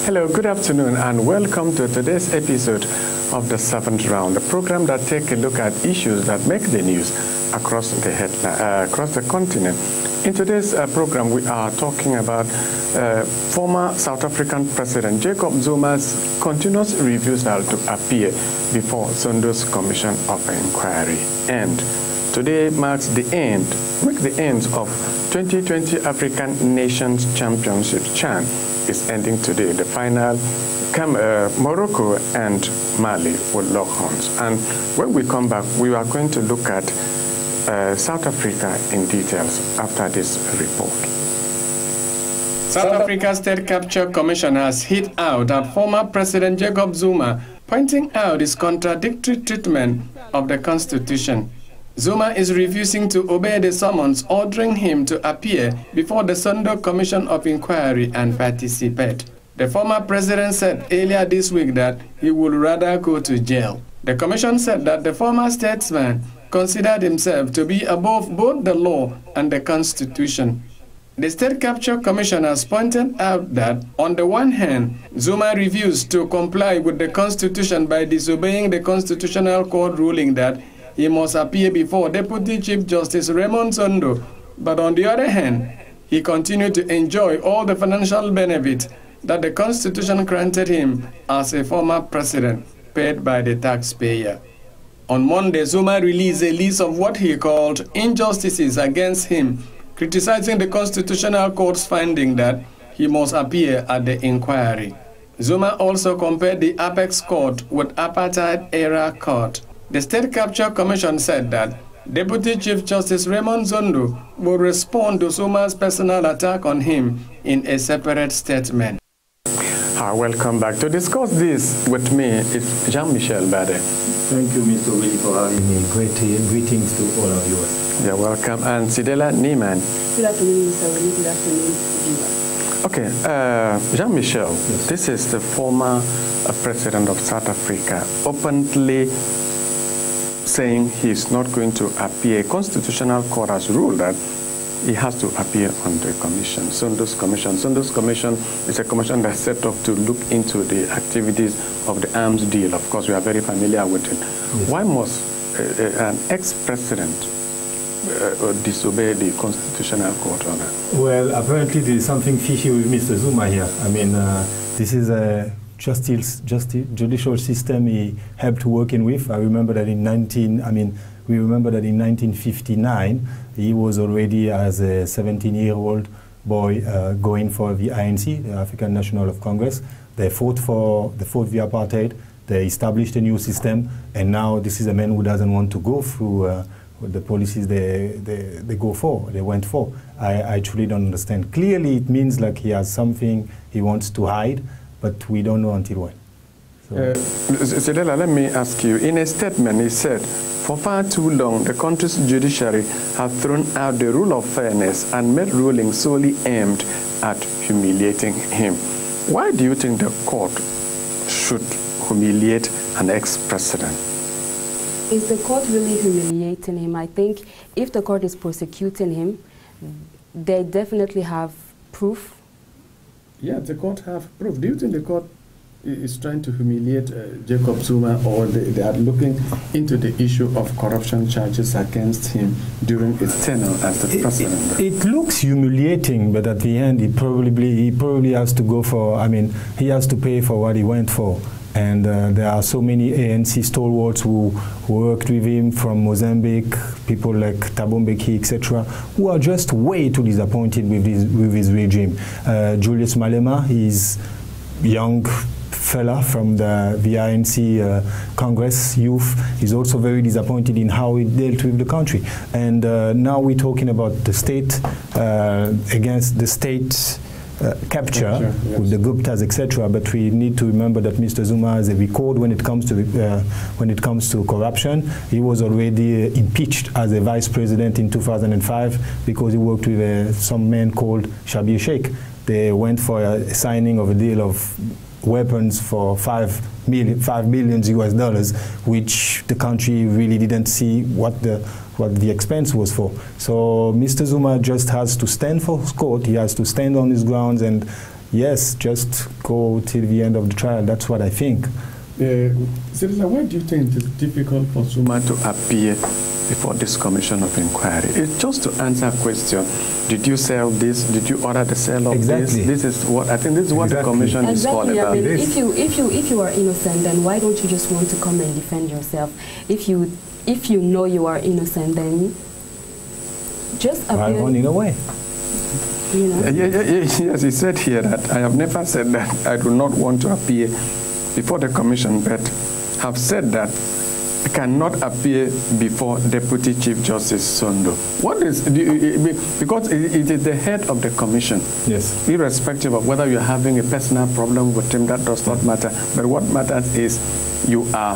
Hello, good afternoon, and welcome to today's episode of the 7th Round, the program that takes a look at issues that make the news across the continent. In today's program, we are talking about former South African President Jacob Zuma's continuous refusal to appear before Sondos's Commission of Inquiry. And today marks the end of 2020 African Nations Championship. CHAN is ending today. The final, Morocco and Mali will lock horns. And when we come back, we are going to look at South Africa in details after this report. South Africa's State Capture Commission has hit out at former President Jacob Zuma, pointing out his contradictory treatment of the Constitution. Zuma is refusing to obey the summons ordering him to appear before the Sondo Commission of Inquiry and participate. The former president said earlier this week that he would rather go to jail. The commission said that the former statesman considered himself to be above both the law and the Constitution. The State Capture Commission has pointed out that, on the one hand, Zuma refused to comply with the Constitution by disobeying the Constitutional Court ruling that he must appear before Deputy Chief Justice Raymond Zondo, but on the other hand, he continued to enjoy all the financial benefits that the Constitution granted him as a former president, paid by the taxpayer. On Monday, Zuma released a list of what he called injustices against him, criticizing the Constitutional Court's finding that he must appear at the inquiry. Zuma also compared the Apex Court with apartheid-era court. The State Capture Commission said that Deputy Chief Justice Raymond Zondo will respond to Zuma's personal attack on him in a separate statement. Welcome back. To discuss this with me is Jean-Michel Bade. Thank you, Mr. Willie, for having me. Greetings to all of you. You're welcome. And Sidela Niemann. Good afternoon, Mr. Willie. Good afternoon, viewers. Okay, Jean-Michel, yes. This is the former president of South Africa, openly saying he's not going to appear. Constitutional Court has ruled that he has to appear on the commission, Sondos's Commission. Sondos's Commission is a commission that's set up to look into the activities of the arms deal. Of course, we are very familiar with it. Yes. Why must an ex-president disobey the Constitutional Court on that? Well, apparently there is something fishy with Mr. Zuma here. I mean, this is a judicial system he helped working with. I remember that we remember that in 1959, he was already, as a 17-year-old boy, going for the ANC, the African National of Congress. They fought the apartheid. They established a new system, and now this is a man who doesn't want to go through the policies they went for. I truly don't understand. Clearly, it means like he has something he wants to hide, but we don't know until when. Sedela, let me ask you. In a statement, he said, for far too long, the country's judiciary has thrown out the rule of fairness and made rulings solely aimed at humiliating him. Why do you think the court should humiliate an ex-president? Is the court really humiliating him? I think if the court is prosecuting him, they definitely have proof. Yeah, the court have proof. Do you think the court is trying to humiliate Jacob Zuma, or they are looking into the issue of corruption charges against him during his tenure as the president? It looks humiliating, but at the end, he probably has to go for, he has to pay for what he went for. And there are so many ANC stalwarts who worked with him from Mozambique, people like Thabo Mbeki, etc., who are just way too disappointed with his regime. Julius Malema, he's young fella from the ANC Congress youth, is also very disappointed in how he dealt with the country. And now we're talking about the state against the state capture yes. with the Guptas, etc. But we need to remember that Mr. Zuma has a record when it comes to corruption. He was already impeached as a vice president in 2005 because he worked with some man called Shabir Sheikh. They went for a signing of a deal of weapons for $5 billion US, which the country really didn't see what the expense was for. So Mr. Zuma just has to stand for his court. He has to stand on his grounds, and yes, just go till the end of the trial. That's what I think. Citizen, why do you think it is difficult for Zuma to appear before this commission of inquiry? It's just to answer a question. Did you sell this? Did you order the sale of this? This is what I think. This is what the commission is all about. I mean, if you are innocent, then why don't you just want to come and defend yourself? If you know you are innocent, then just appear. Running away. You know? Yes, he said here that I have never said that I do not want to appear before the commission, but have said that I cannot appear before Deputy Chief Justice Zondo. What is, because it is the head of the commission. Yes. Irrespective of whether you're having a personal problem with him, that does not matter. But what matters is you are,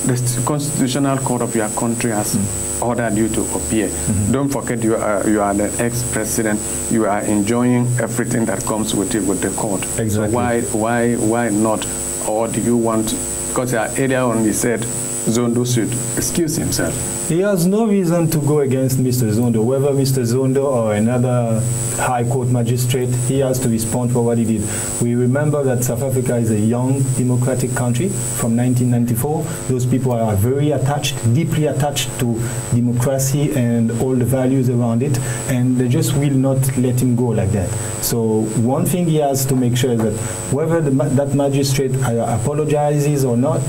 the constitutional court of your country has ordered you to appear. Don't forget you are the ex-president. You are enjoying everything that comes with it with the court. Exactly. So why not? Or do you want, because earlier on he said Zondo should excuse himself. He has no reason to go against Mr. Zondo. Whether Mr. Zondo or another High Court magistrate, he has to respond for what he did. We remember that South Africa is a young democratic country from 1994. Those people are very attached, deeply attached to democracy and all the values around it, and they just will not let him go like that. So one thing he has to make sure is that whether that magistrate apologizes or not,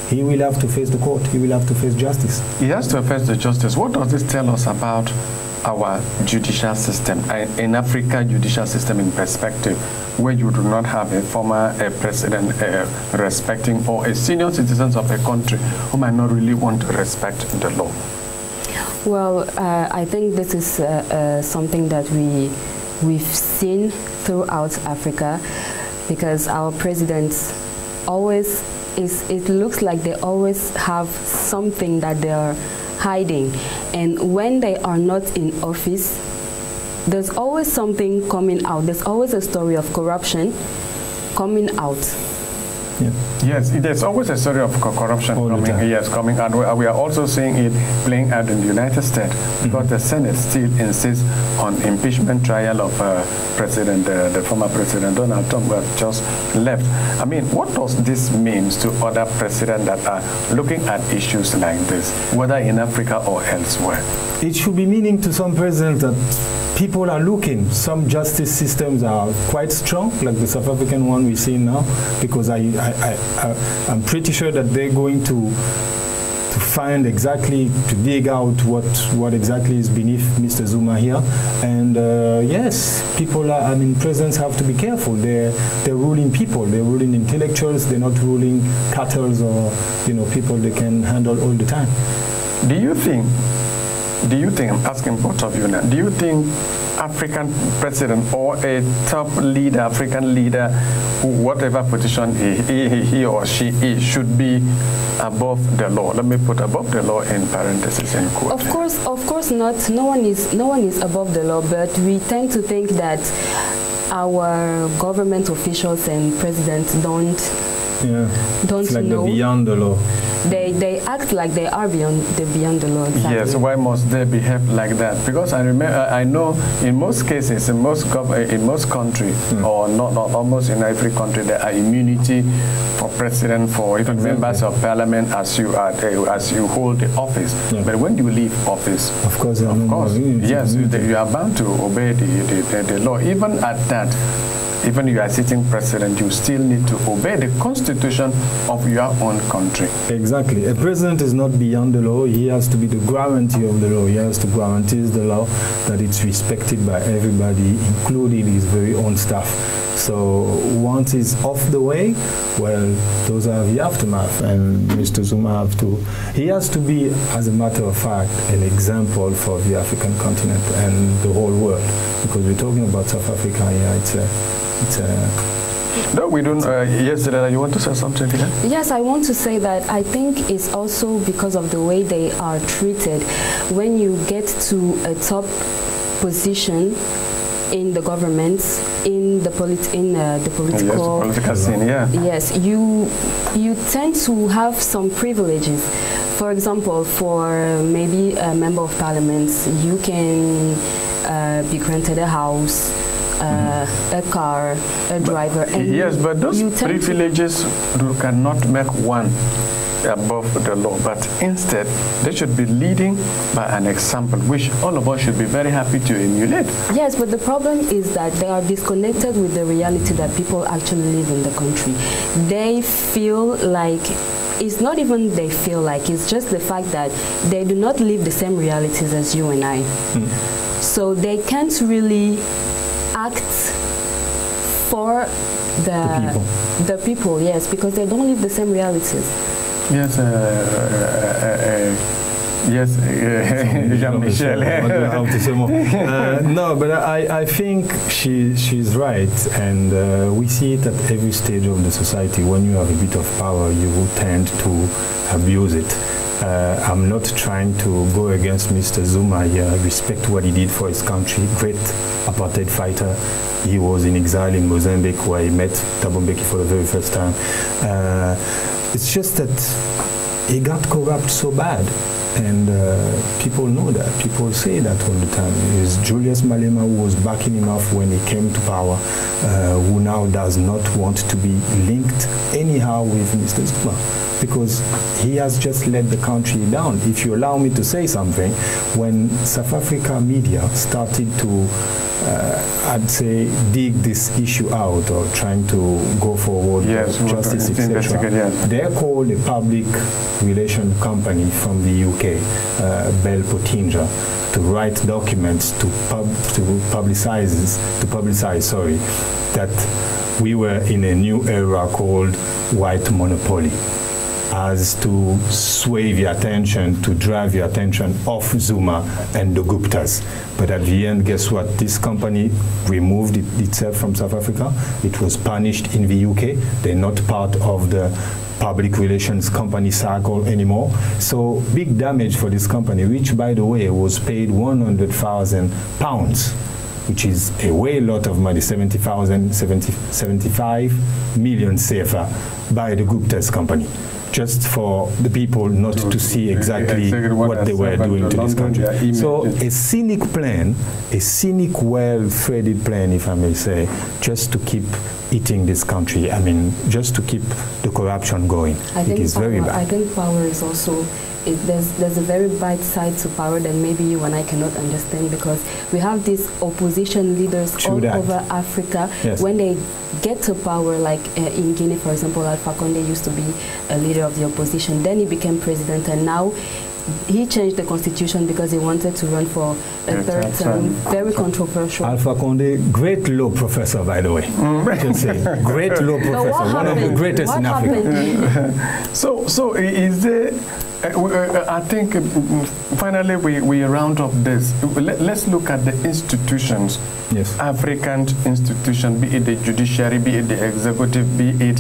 he will have to face the court. He will have to face justice. He has to face the justice. What does this tell us about our judicial system, in Africa judicial system in perspective, where you do not have a former president respecting, or a senior citizens of a country who might not really want to respect the law? Well, I think this is something that we've seen throughout Africa, because our presidents always, it looks like they always have something that they are hiding. And when they are not in office, there's always something coming out. There's always a story of corruption coming out. Yeah. Yes, there's always a story of corruption coming out. We are also seeing it playing out in the United States, because the Senate still insists on impeachment trial of the former President Donald Trump, who has just left. I mean, what does this mean to other presidents that are looking at issues like this, whether in Africa or elsewhere? It should be meaning to some presidents that people are looking. Some justice systems are quite strong, like the South African one we see now, because I'm pretty sure that they're going to find exactly, to dig out what exactly is beneath Mr. Zuma here. And yes, people are, I mean, presidents have to be careful. They're ruling people, they're ruling intellectuals, they're not ruling cattle or, you know, people they can handle all the time. Do you think, I'm asking both of you now, do you think African president or a top leader, African leader, whatever position he or she is, should be above the law? Let me put above the law in parentheses and quote. Of course not. No one is above the law, but we tend to think that our government officials and presidents don't it's like know. They're beyond the law. They act like they are beyond the law. Exactly. Yes, why must they behave like that? Because I know in most cases, in most countries, or not almost in every country, there are immunity for president, for even members of parliament as you hold the office. Yeah. But when you leave office, of course, yes, you are bound to obey the law. Even at that, even you are sitting president, you still need to obey the constitution of your own country. Exactly. A president is not beyond the law. He has to be the guarantee of the law. He has to guarantee the law, that it's respected by everybody, including his very own staff. So once he's off the way, well, those are the aftermath, and Mr. Zuma he has to be, as a matter of fact, an example for the African continent and the whole world, because we're talking about South Africa here. No, we don't. Yes, you want to say something here? Yes, I want to say that I think it's also because of the way they are treated. When you get to a top position in the government, in the political scene, yeah. Yes, you tend to have some privileges. For example, for maybe a member of parliament, you can be granted a house, a car, a driver. And yes, but those privileges cannot make one above the law, but instead they should be leading by an example, which all of us should be very happy to emulate. Yes, but the problem is that they are disconnected with the reality that people actually live in the country. They feel like, it's not even they feel like, it's just the fact that they do not live the same realities as you and I. So they can't really act for the people, yes, because they don't live the same realities. Yes, yes, Jean-Michel. No, but I think she's right, and we see it at every stage of the society. When you have a bit of power, you will tend to abuse it. I'm not trying to go against Mr. Zuma here. I respect what he did for his country. Great apartheid fighter. He was in exile in Mozambique, where he met Thabo Mbeki for the very first time. It's just that he got corrupt so bad, and people know that. People say that all the time. It was Julius Malema who was backing him off when he came to power, who now does not want to be linked anyhow with Mr. Zuma, because he has just let the country down. If you allow me to say something, when South Africa media started to I'd say dig this issue out, or trying to go forward with justice, etc. They're called a public relation company from the UK, LabelTV, to write documents to publicize, that we were in a new era called white monopoly, as to sway the attention, to drive the attention off Zuma and the Guptas. But at the end, guess what? This company removed itself from South Africa. It was punished in the UK. They're not part of the public relations company cycle anymore. So big damage for this company, which, by the way, was paid £100,000, which is a way lot of money, 75 million CFA, by the Gupta's company, just for the people not to see exactly what they were doing to this country. So a cynic plan, a cynic, well-threaded plan, if I may say, just to keep eating this country. I mean, just to keep the corruption going. It is very bad. I think power is also, there's a very bad side to power that maybe you and I cannot understand, because we have these opposition leaders all over Africa. Yes. When they get to power, like in Guinea, for example, Alpha Condé used to be a leader of the opposition. Then he became president, and now he changed the constitution because he wanted to run for a third term. Very controversial. Alpha Condé, great law professor, by the way. Just say, great law professor, one of the greatest in Africa. So is there? I think finally we round up this. Let's look at the institutions. Yes. African institutions, be it the judiciary, be it the executive, be it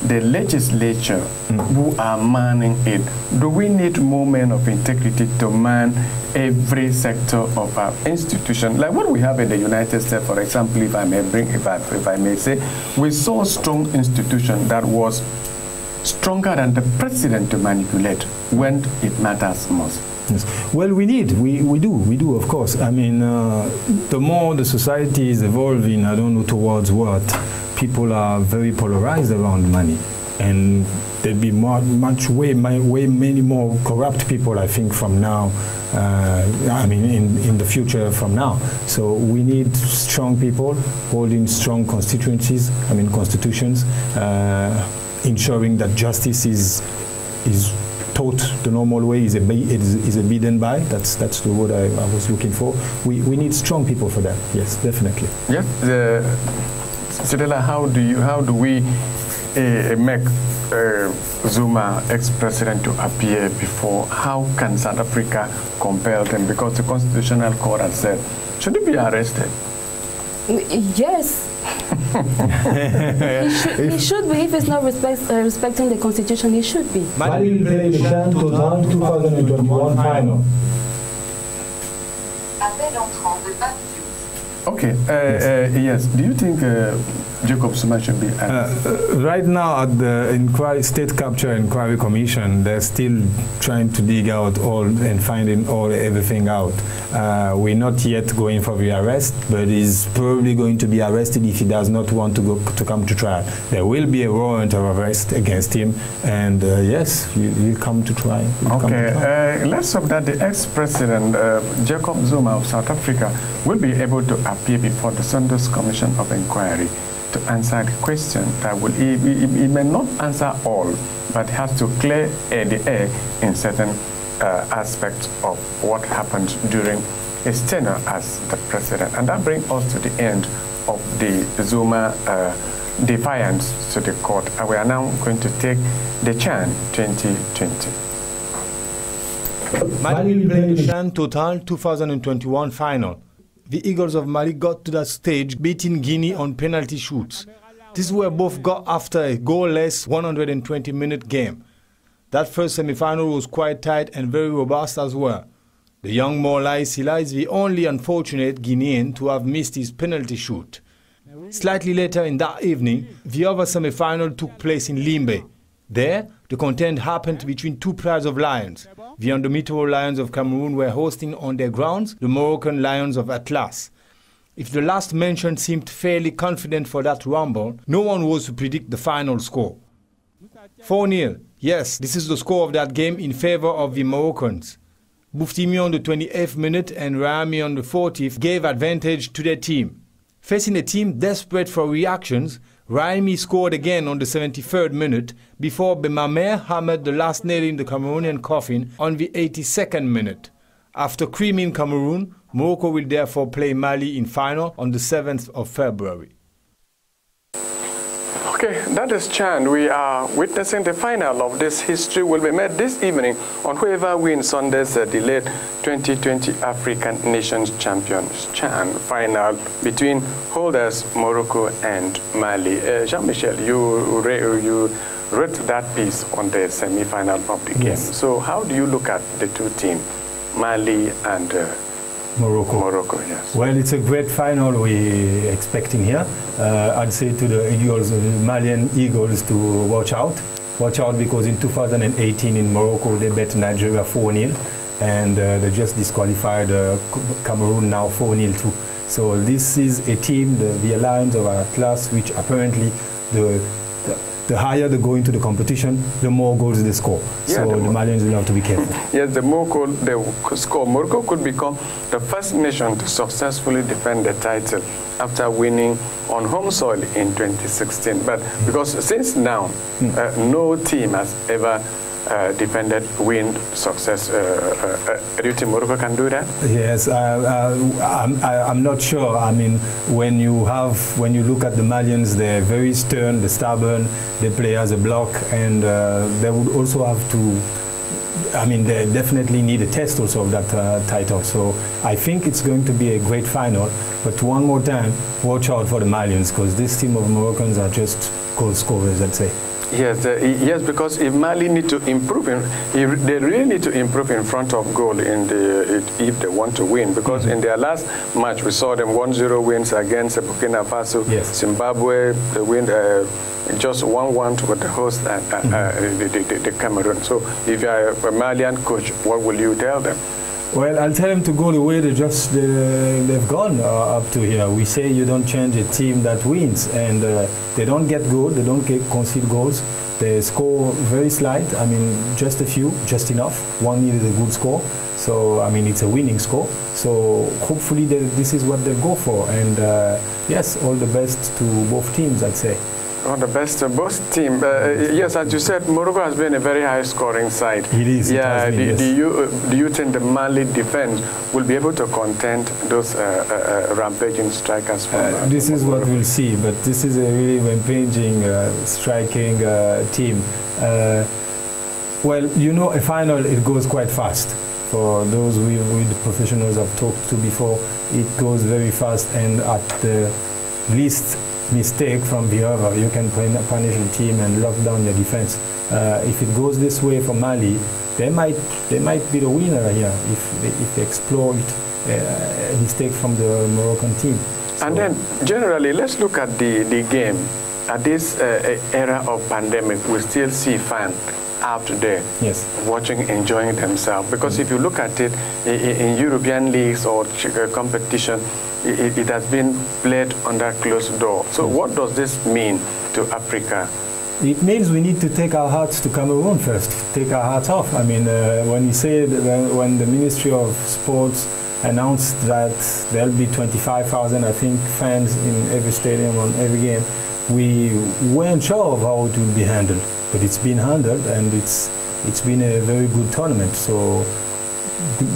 the legislature, who are manning it. Do we need more men of integrity to man every sector of our institution? Like what we have in the United States, for example, if I may say, we saw a strong institution that was stronger than the president to manipulate when it matters most. Yes. Well, we do, of course. I mean, the more the society is evolving, I don't know towards what, people are very polarized around money, and there'll be way many more corrupt people, I think, from now. I mean, in the future from now. So we need strong people holding strong constitutions, ensuring that justice is taught the normal way, is abidden by. That's the word I was looking for. We need strong people for that. Yes, definitely. Yes. Cedella, how do we make Zuma, ex-president, to appear before? How can South Africa compel them? Because the Constitutional Court has said, should he be arrested? Yes. he should be. If he's not respecting the Constitution, he should be. Mali will play the CHAN 2021 final. Appel entrant de Papius. Okay. Yes. Do you think Jacob Zuma should be right now at the State Capture Inquiry Commission, they're still trying to dig out all and finding everything out. We're not yet going for the arrest, but he's probably going to be arrested if he does not want to come to trial. There will be a warrant of arrest against him, and yes, he'll come to trial. Okay. Let's hope that the ex-president Jacob Zuma of South Africa will be able to appear before the Sunday Commission of Inquiry to answer the question that will he may not answer all, but has to clear the air in certain aspects of what happened during his tenure as the president. And that brings us to the end of the Zuma defiance to the court. And we are now going to take the CHAN 2020. Mali will play the CHAN Total 2021 final. The Eagles of Mali got to that stage beating Guinea on penalty shoots. These were both got after a goalless 120-minute game. That first semi-final was quite tight and very robust as well. The young Morlai Sila is the only unfortunate Guinean to have missed his penalty shoot. Slightly later in that evening, the other semi-final took place in Limbe. There, the contest happened between two pairs of lions. The Indomitable Lions of Cameroon were hosting on their grounds the Moroccan Lions of Atlas. If the last mentioned seemed fairly confident for that rumble, no one was to predict the final score. 4-0. Yes, this is the score of that game in favor of the Moroccans. Bouftimi on the 28th minute and Rahami on the 40th gave advantage to their team. Facing a team desperate for reactions, Rahimi scored again on the 73rd minute before Bemamer hammered the last nail in the Cameroonian coffin on the 82nd minute. After creaming Cameroon, Morocco will therefore play Mali in final on the 7th of February. Okay, that is CHAN. We are witnessing the final of this. History will be made this evening on whoever wins Sunday's delayed 2020 African Nations Champions CHAN final between holders Morocco and Mali. Jean-Michel, you wrote that piece on the semi-final of the game. Yes. So how do you look at the two teams, Mali and Morocco, yes. Well, it's a great final we're expecting here. I'd say to the Eagles, the Malian Eagles, to watch out. Watch out because in 2018 in Morocco they beat Nigeria 4-0 and they just disqualified Cameroon now 4-0 too. So this is a team, the Alliance of Atlas, which apparently the higher they go into the competition, the more goals they score. Yeah, so the Malians will have to be careful. Yes, the more goals they score, Morocco could become the first nation to successfully defend the title after winning on home soil in 2016. But because since now, no team has ever defended win success. Do you think Morocco can do that? Yes, I'm not sure. I mean, when you look at the Malians, they're very stern, they're stubborn, they play as a block, and they would also have to. I mean, they definitely need a test also of that title. So I think it's going to be a great final. But one more time, watch out for the Malians because this team of Moroccans are just goal scorers, I'd say. Yes, yes, because if Mali need to improve, they really need to improve in front of goal if they want to win. Because in their last match, we saw them 1-0 wins against Burkina Faso, Zimbabwe. They win just 1-1 with the host and the Cameroon. So if you are a Malian coach, what will you tell them? Well, I'll tell them to go the way they've gone up to here. We say you don't change a team that wins, and they don't get goals, they don't concede goals. They score very slight, I mean, just a few, just enough. 1-0 is a good score. So, I mean, it's a winning score. So, hopefully this is what they'll go for. And yes, all the best to both teams, I'd say. All the best to both teams. Yes, as you said, Morocco has been a very high-scoring side. It is. Yeah. It has been, do you think the Mali defense will be able to content those rampaging strikers? This is what we'll see. But this is a really rampaging, striking team. Well, you know, a final it goes quite fast. For those with the professionals I've talked to before, it goes very fast, and at the least mistake from the other, you can punish the team and lock down your defense. If it goes this way for Mali, they might be the winner here if they exploit a mistake from the Moroccan team. So, and then, generally, let's look at the game. At this era of pandemic, we still see fans out there watching, enjoying themselves. Because if you look at it in European leagues or competition, it has been played under closed door. So what does this mean to Africa? It means we need to take our hearts to Cameroon first, take our hearts off. I mean, when you say, when the Ministry of Sports announced that there'll be 25,000, I think, fans in every stadium on every game, we weren't sure of how it would be handled. But it's been handled, and it's been a very good tournament. So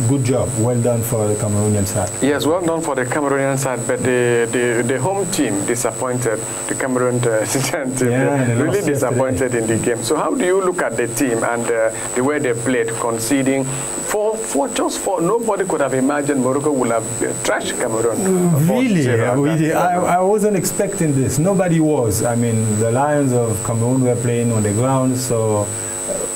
good job, well done for the Cameroonian side. Yes, well done for the Cameroonian side, but the home team disappointed, the Cameroon team, really disappointed in the game. So how do you look at the team and the way they played, conceding? For nobody could have imagined Morocco would have trashed Cameroon. Really? I wasn't expecting this. Nobody was. I mean, the Lions of Cameroon were playing on the ground, so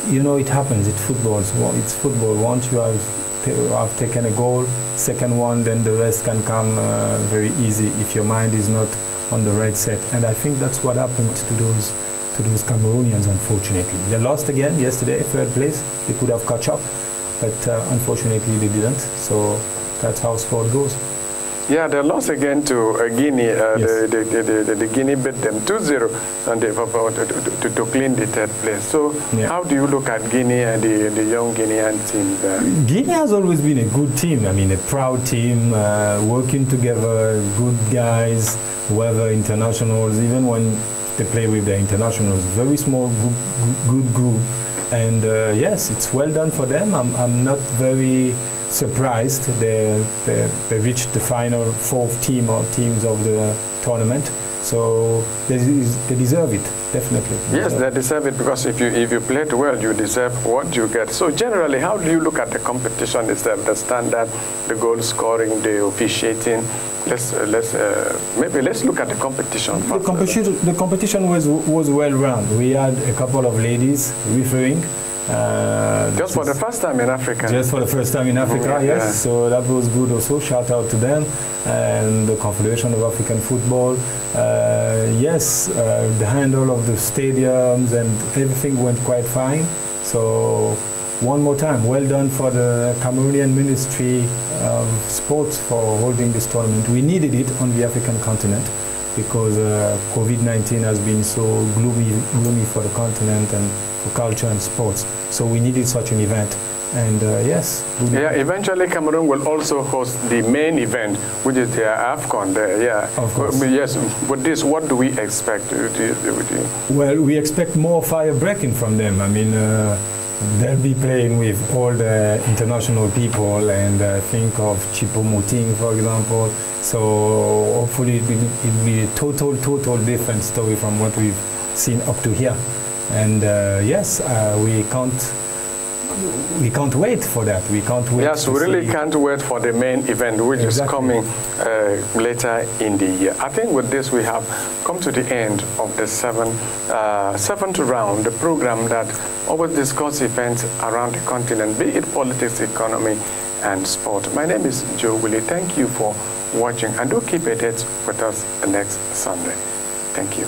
you know, it happens. It's football. It's football. Once you have taken a goal, second one, then the rest can come very easy if your mind is not on the right set. And I think that's what happened to those Cameroonians, unfortunately. They lost again yesterday, third place. They could have caught up, but unfortunately they didn't. So that's how sport goes. Yeah, they lost again to Guinea. The Guinea beat them 2-0 to clean the third place. So how do you look at Guinea and the young Guinean team there? Guinea has always been a good team. I mean, a proud team, working together, good guys, whether internationals, even when they play with the internationals, very small, good group. And yes, it's well done for them. I'm not very surprised. They reached the final fourth team or teams of the tournament, so they deserve it, definitely. Yes, they deserve it, because if you played well, you deserve what you get. So generally, how do you look at the competition itself, the standard, the goal scoring, the officiating? Maybe let's look at the competition first. The competition was well run. We had a couple of ladies refereeing. Just for the first time in Africa. Just for the first time in Africa, yes. Yeah. So that was good also. Shout out to them and the Confederation of African Football. The handle of the stadiums and everything went quite fine. So one more time, well done for the Cameroonian Ministry of Sports for holding this tournament. We needed it on the African continent because COVID-19 has been so gloomy for the continent and for culture and sports. So we needed such an event. And yes. Yeah, eventually Cameroon will also host the main event, which is the AFCON there, yeah. Of course. Yes, but this, what do we expect? Well, we expect more fire breaking from them. I mean, they'll be playing with all the international people, and think of Choupo-Moting, for example. So hopefully it'll be a total different story from what we've seen up to here. And yes, we can't wait for that. We can't wait. Yes, we really can't wait for the main event, which is coming later in the year. I think with this we have come to the end of the seventh round, the program that always discusses events around the continent, be it politics, economy, and sport. My name is Joe Willie. Thank you for watching, and do keep a date with us next Sunday. Thank you.